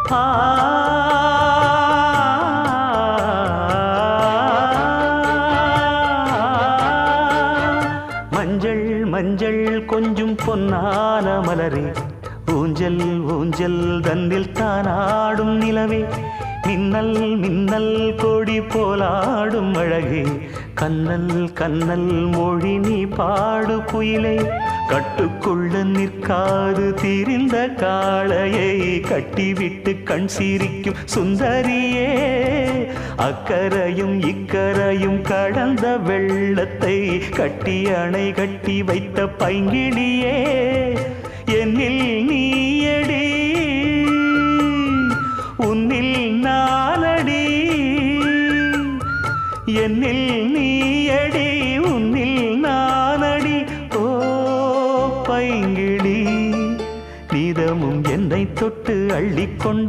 ஆ மஞ்சள் மஞ்சள் கொஞ்சம் பொன்னான மலரே, ஊஞ்சல் ஊஞ்சல் தன்னில் தானாடும் நிலவே, மின்னல் மின்னல் கொடி போலாடும் அழகே, கண்ணல் கண்ணல் மொழி நீ பாடு குயிலே, கட்டுக்குள்ள நிற்காது திரிந்த காளையை கட்டிவிட்டு கண் சிரிக்கும் சுந்தரியே, அக்கரையும் இக்கரையும் கடந்த வெள்ளத்தை கட்டி அணை கட்டி வைத்த பைங்கிளியே, என்னில் நீயடி உன்னில் நானடி, என்னில் நீயடி உன்னில் நானடி. ஓ பைங்கிளி, நீதமும் என்னை தொட்டு அள்ளிக்கொண்டு